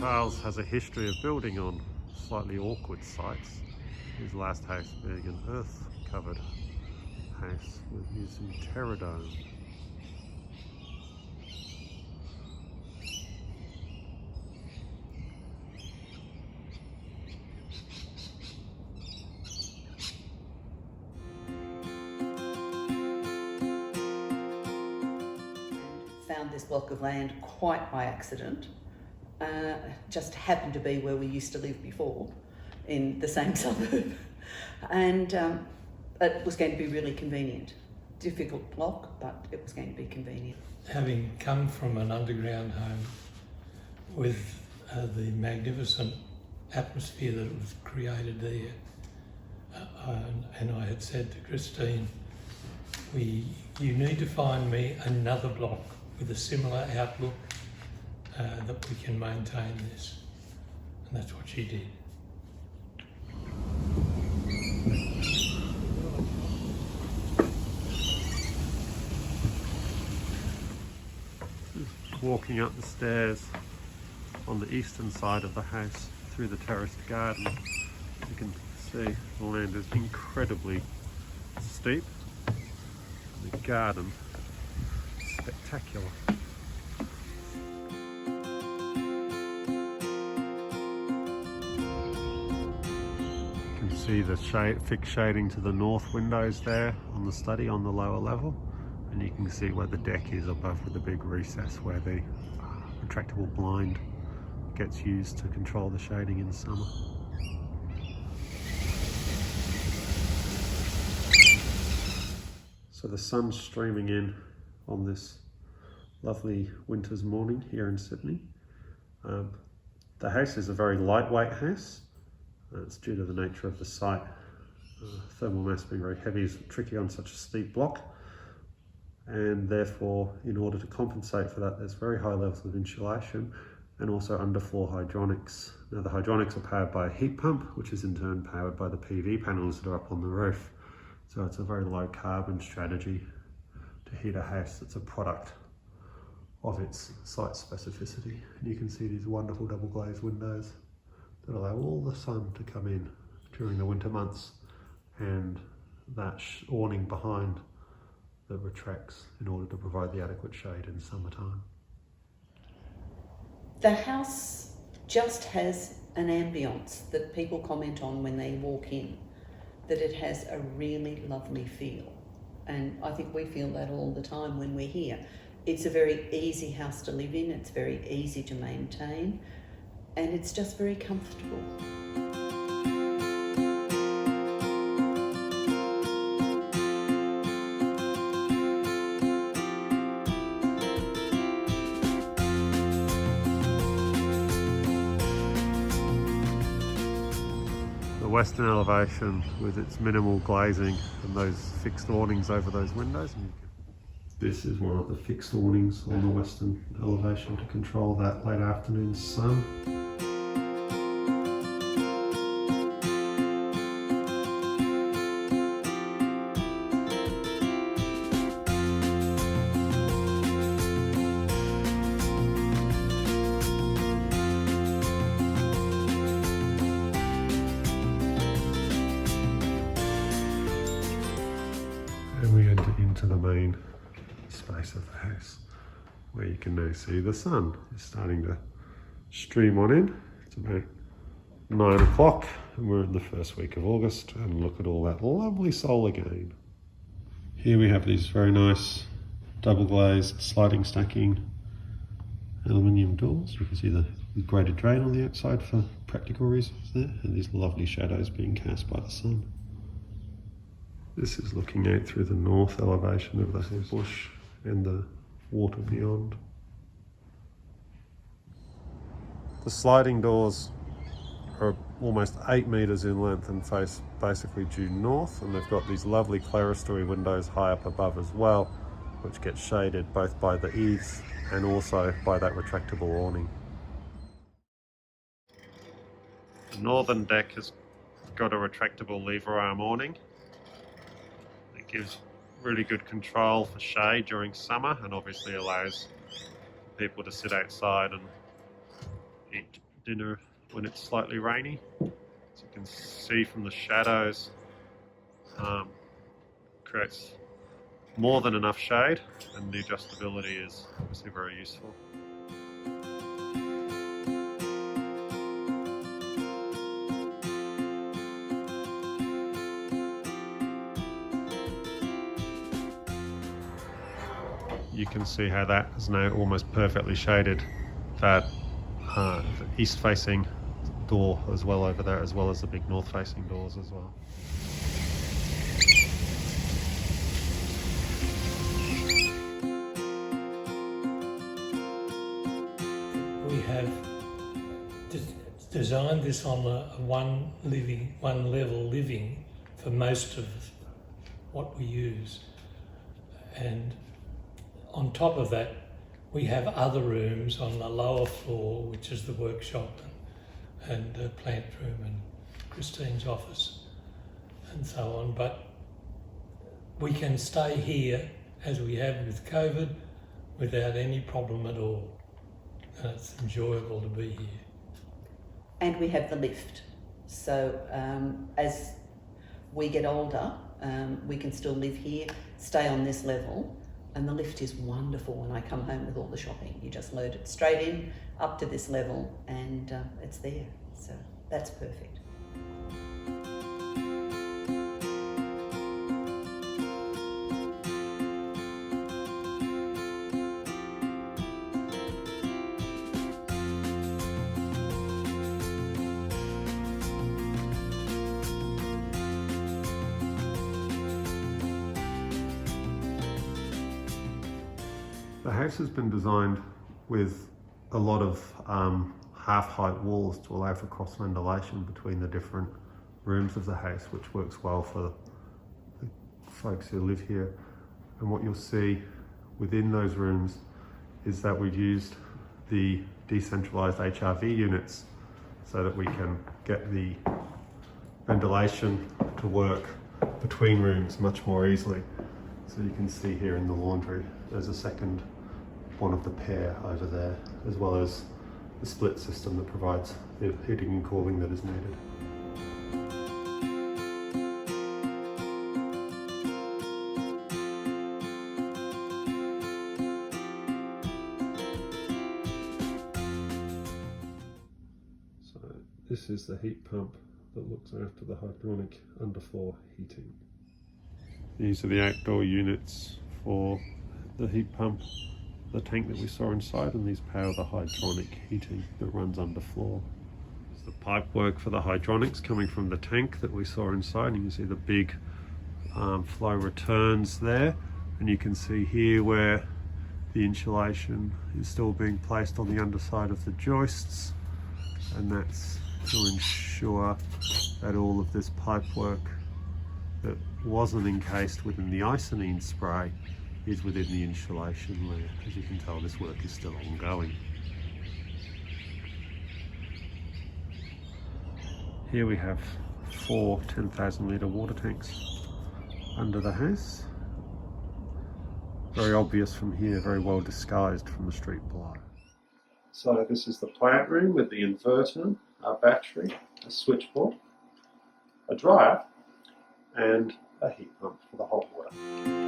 Charles has a history of building on slightly awkward sites, his last house being an earth-covered house with using pterodome. Found this block of land quite by accident. Just happened to be where we used to live before, in the same suburb, and it was going to be really convenient. Difficult block, but it was going to be convenient. Having come from an underground home with the magnificent atmosphere that was created there, and I had said to Christine, you need to find me another block with a similar outlook that we can maintain this. And that's what she did. Just walking up the stairs on the eastern side of the house through the terraced garden, you can see the land is incredibly steep. The garden is spectacular. You can see the fixed shading to the north windows there on the study on the lower level, and you can see where the deck is above with the big recess where the retractable blind gets used to control the shading in summer. So the sun's streaming in on this lovely winter's morning here in Sydney. The house is a very lightweight house. It's due to the nature of the site. Thermal mass being very heavy is tricky on such a steep block, and therefore in order to compensate for that there's very high levels of insulation and also underfloor hydronics. Now the hydronics are powered by a heat pump, which is in turn powered by the PV panels that are up on the roof. So it's a very low carbon strategy to heat a house that's a product of its site specificity. And you can see these wonderful double glazed windows that allow all the sun to come in during the winter months, and that awning behind that retracts in order to provide the adequate shade in summertime. The house just has an ambience that people comment on when they walk in, that it has a really lovely feel. And I think we feel that all the time when we're here. It's a very easy house to live in, it's very easy to maintain, and it's just very comfortable. The western elevation with its minimal glazing and those fixed awnings over those windows. This is one of the fixed awnings on the western elevation to control that late afternoon sun. And we enter into the main space of the house, where you can now see the sun is starting to stream on in. It's about 9 o'clock and we're in the first week of August, and look at all that lovely solar gain. Here we have these very nice double glazed sliding stacking aluminium doors. You can see the graded drain on the outside for practical reasons there, and these lovely shadows being cast by the sun. This is looking out through the north elevation of the bush and the water beyond. The sliding doors are almost 8 metres in length and face basically due north, and they've got these lovely clerestory windows high up above as well, which get shaded both by the eaves and also by that retractable awning. The northern deck has got a retractable lever arm awning. It gives really good control for shade during summer, and obviously allows people to sit outside and eat dinner when it's slightly rainy. As you can see from the shadows, creates more than enough shade, and the adjustability is obviously very useful. You can see how that is now almost perfectly shaded that the east-facing door as well over there, as well as the big north-facing doors as well. We have designed this on a one level living for most of what we use, and on top of that we have other rooms on the lower floor, which is the workshop and plant room and Christine's office and so on, but we can stay here as we have with COVID without any problem at all. And it's enjoyable to be here. And we have the lift. So as we get older, we can still live here, stay on this level, and the lift is wonderful when I come home with all the shopping. You just load it straight in, up to this level, and it's there. So that's perfect. The house has been designed with a lot of half-height walls to allow for cross-ventilation between the different rooms of the house, which works well for the folks who live here. And what you'll see within those rooms is that we've used the decentralized HRV units so that we can get the ventilation to work between rooms much more easily. So you can see here in the laundry, there's a second one of the pair over there, as well as the split system that provides the heating and cooling that is needed. So this is the heat pump that looks after the hydronic underfloor heating. These are the outdoor units for the heat pump, the tank that we saw inside, and these power the hydronic heating that runs underfloor. There's the pipe work for the hydronics coming from the tank that we saw inside. You can see the big flow returns there, and you can see here where the insulation is still being placed on the underside of the joists, and that's to ensure that all of this pipe work that wasn't encased within the isonine spray is within the insulation layer. As you can tell, this work is still ongoing. Here we have 4 10,000 litre water tanks under the house. Very obvious from here, very well disguised from the street below. So this is the plant room with the inverter, a battery, a switchboard, a dryer, and a heat pump for the hot water.